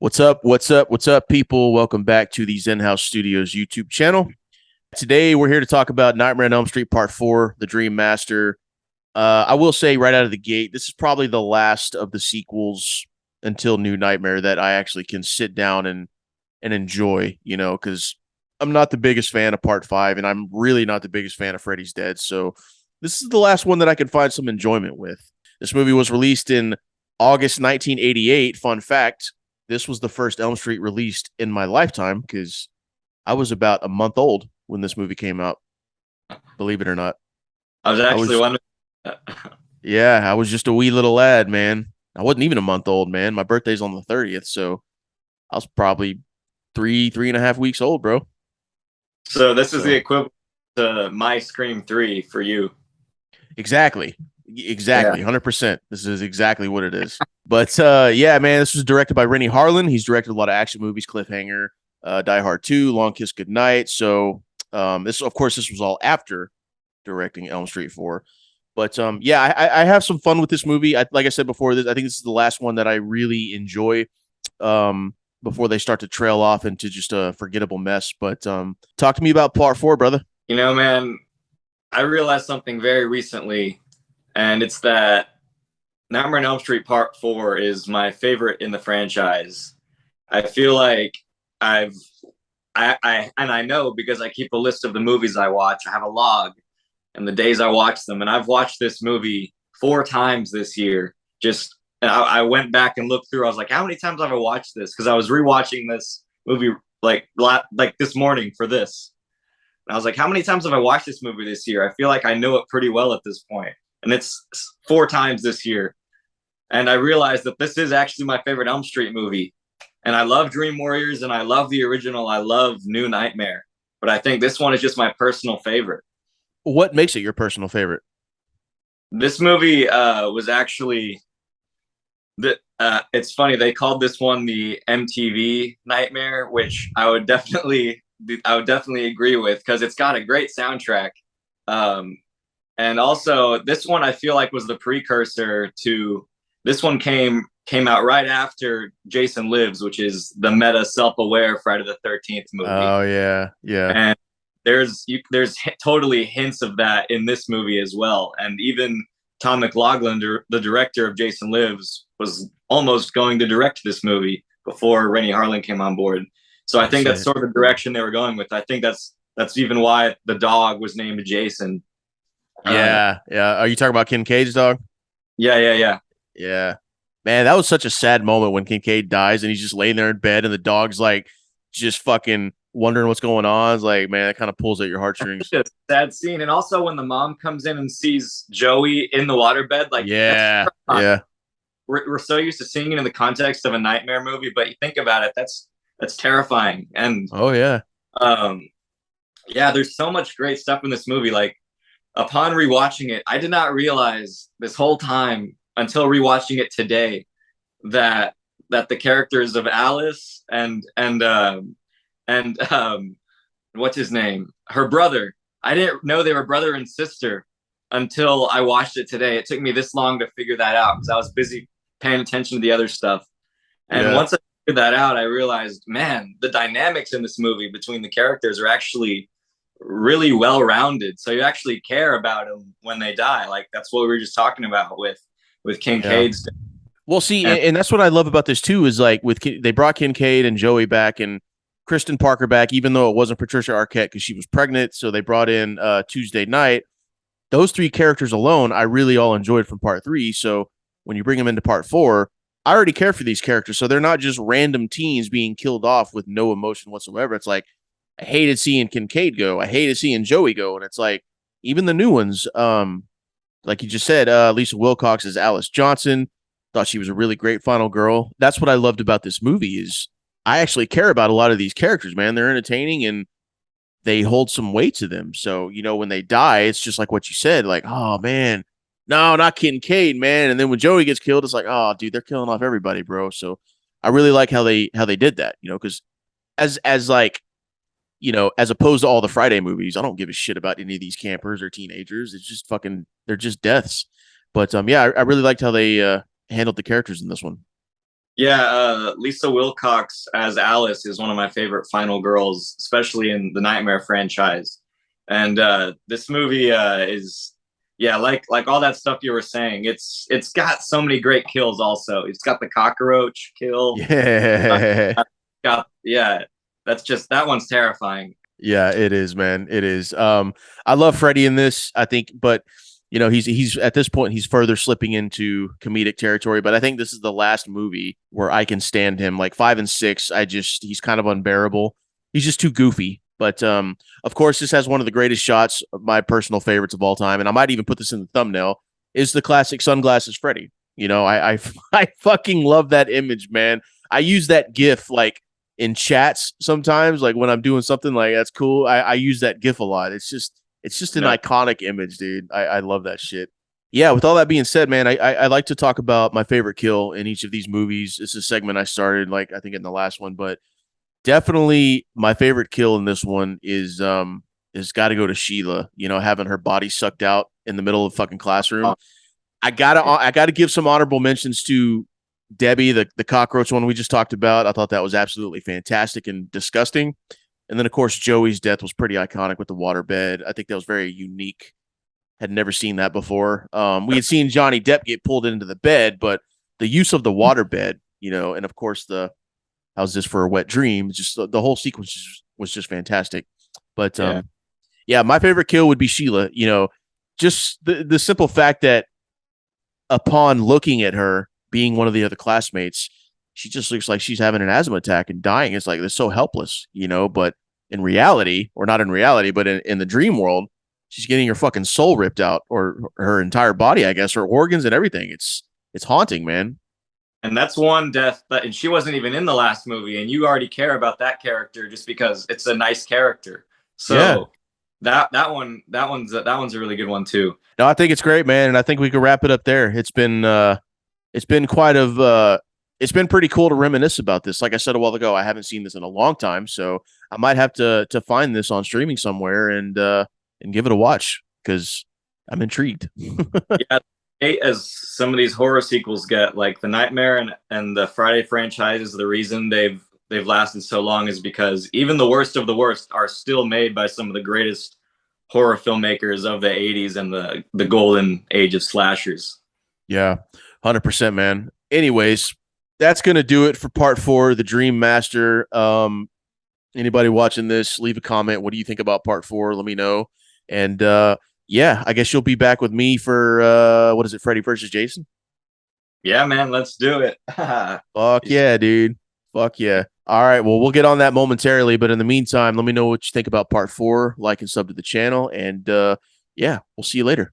What's up? What's up? What's up, people? Welcome back to the Zenhouse Studios YouTube channel. Today, we're here to talk about Nightmare on Elm Street Part 4, The Dream Master. I will say right out of the gate, this is probably the last of the sequels until New Nightmare that I actually can sit down and enjoy, because I'm not the biggest fan of Part 5, and I'm really not the biggest fan of Freddy's Dead. So this is the last one that I can find some enjoyment with. This movie was released in August 1988. Fun fact, this was the first Elm Street released in my lifetime because I was about a month old when this movie came out. Believe it or not. I was I actually was, wondering. yeah, I was just a wee little lad, man. I wasn't even a month old, man. My birthday's on the 30th, so I was probably three and a half weeks old, bro. So this is the So equivalent to My Scream 3 for you. exactly, Yeah. 100%. This is exactly what it is. But yeah, man, this was directed by Rennie Harlan. He's directed a lot of action movies, Cliffhanger, Die Hard 2, Long Kiss Goodnight. So this, of course, this was all after directing Elm Street 4. But yeah, I have some fun with this movie. Like I said before, I think this is the last one that I really enjoy before they start to trail off into just a forgettable mess. But talk to me about Part 4, brother. Man, I realized something very recently, and it's that Nightmare on Elm Street Part 4 is my favorite in the franchise. I feel like I've I know because I keep a list of the movies I watch. I have a log and the days I watch them, and I've watched this movie 4 times this year. And I went back and looked through. I was like, how many times have I watched this? Because I was rewatching this movie like this morning for this. And I was like, how many times have I watched this movie this year? I feel like I know it pretty well at this point. And it's 4 times this year. And I realized that this is actually my favorite Elm Street movie. And I love Dream Warriors and I love the original. I love New Nightmare. But I think this one is just my personal favorite. What makes it your personal favorite? This movie was actually it's funny, they called this one the MTV Nightmare, which I would definitely agree with because it's got a great soundtrack. Um, and also this one I feel like was the precursor to this one came out right after Jason Lives, which is the meta self-aware Friday the 13th movie. Oh yeah, yeah. And there's totally hints of that in this movie as well. And even Tom McLaughlin, the director of Jason Lives, was almost going to direct this movie before Rennie Harlan came on board. So I think that's Shit. sort of the direction they were going with. I think that's even why the dog was named Jason. Yeah, yeah. Are you talking about Kincaid's dog? Yeah, yeah, yeah. Yeah. Man, that was such a sad moment when Kincaid dies and he's just laying there in bed and the dog's like just fucking wondering what's going on. It's like, man, that kind of pulls at your heartstrings. It's a sad scene. And also when the mom comes in and sees Joey in the waterbed, like that's Yeah. terrifying. Yeah. We're so used to seeing it in the context of a nightmare movie, but you think about it, that's terrifying. And Oh yeah. um, yeah, there's so much great stuff in this movie. Like upon rewatching it, I did not realize this whole time until rewatching it today that the characters of Alice and what's his name, her brother. I didn't know they were brother and sister until I watched it today. It took me this long to figure that out because I was busy paying attention to the other stuff. And Yeah. once I figured that out, I realized, man, the dynamics in this movie between the characters are actually really well rounded. So you actually care about them when they die. Like that's what we were just talking about with Yeah. Kincaid's. Well, see, And and that's what I love about this too is like they brought Kincaid and Joey back and Kristen Parker back, even though it wasn't Patricia Arquette because she was pregnant. So they brought in Tuesday Night. Those three characters alone, I really all enjoyed from part 3. So when you bring them into part 4, I already care for these characters. So they're not just random teens being killed off with no emotion whatsoever. It's like I hated seeing Kincaid go. I hated seeing Joey go. And it's like even the new ones, like you just said, Lisa Wilcox as Alice Johnson. Thought she was a really great final girl. That's what I loved about this movie is I actually care about a lot of these characters, man. They're entertaining and they hold some weight to them. So, when they die, it's just like what you said, like, oh man, no, not Kincaid, man. And then when Joey gets killed, it's like, oh, dude, they're killing off everybody, bro. So I really like how they did that, because as like, as opposed to all the Friday movies, I don't give a shit about any of these campers or teenagers. It's just fucking they're just deaths. But yeah, I really liked how they handled the characters in this one. Yeah, Lisa Wilcox as Alice is one of my favorite final girls, especially in the Nightmare franchise. And this movie is, yeah, like all that stuff you were saying. It's got so many great kills. Also, it's got the cockroach kill. Yeah. Got yeah, that's just that one's terrifying. Yeah, it is, man. It is. I love Freddy in this, I think, but he's at this point he's further slipping into comedic territory. But I think this is the last movie where I can stand him. Like 5 and 6, he's kind of unbearable. He's just too goofy. But of course, this has one of the greatest shots of my personal favorites of all time, and I might even put this in the thumbnail. Is the classic sunglasses Freddy? I fucking love that image, man. I use that GIF like in chats sometimes, like when I'm doing something like that's cool. I use that GIF a lot. It's just an No, iconic image, dude. I love that shit. Yeah, with all that being said, man, I like to talk about my favorite kill in each of these movies. It's a segment I started, like I think in the last one, but definitely my favorite kill in this one is got to go to Sheila. Having her body sucked out in the middle of the fucking classroom. I gotta give some honorable mentions to Debbie, the cockroach one we just talked about. I thought that was absolutely fantastic and disgusting. And then, of course, Joey's death was pretty iconic with the waterbed. I think that was very unique. Had never seen that before. We had seen Johnny Depp get pulled into the bed, but the use of the waterbed, and of course the how's this for a wet dream? Just the whole sequence was just fantastic. But yeah, yeah, my favorite kill would be Sheila. Just the simple fact that upon looking at her being one of the other classmates, she just looks like she's having an asthma attack and dying. It's like they're so helpless, but in reality, or not in reality, but in the dream world, she's getting her fucking soul ripped out, or her entire body, I guess, her organs and everything. It's haunting, man. and that's one death that, and she wasn't even in the last movie, and you already care about that character just because it's a nice character. Yeah. So that one's a really good one too. No, I think it's great, man, and I think we can wrap it up there. It's been it's been pretty cool to reminisce about this. Like I said a while ago, I haven't seen this in a long time, so I might have to find this on streaming somewhere and give it a watch because I'm intrigued. Yeah, as some of these horror sequels get, like the Nightmare and the Friday franchises, the reason they've lasted so long is because even the worst of the worst are still made by some of the greatest horror filmmakers of the 80s and the golden age of slashers. Yeah, 100%, man. Anyways, that's gonna do it for part 4, the Dream Master. Anybody watching this, leave a comment. What do you think about part 4? Let me know. And yeah, I guess you'll be back with me for what is it, Freddy versus Jason? Yeah, man, let's do it. Fuck yeah, dude. Fuck yeah. All right, well, we'll get on that momentarily, but in the meantime, let me know what you think about part 4. Like and sub to the channel, and yeah, we'll see you later.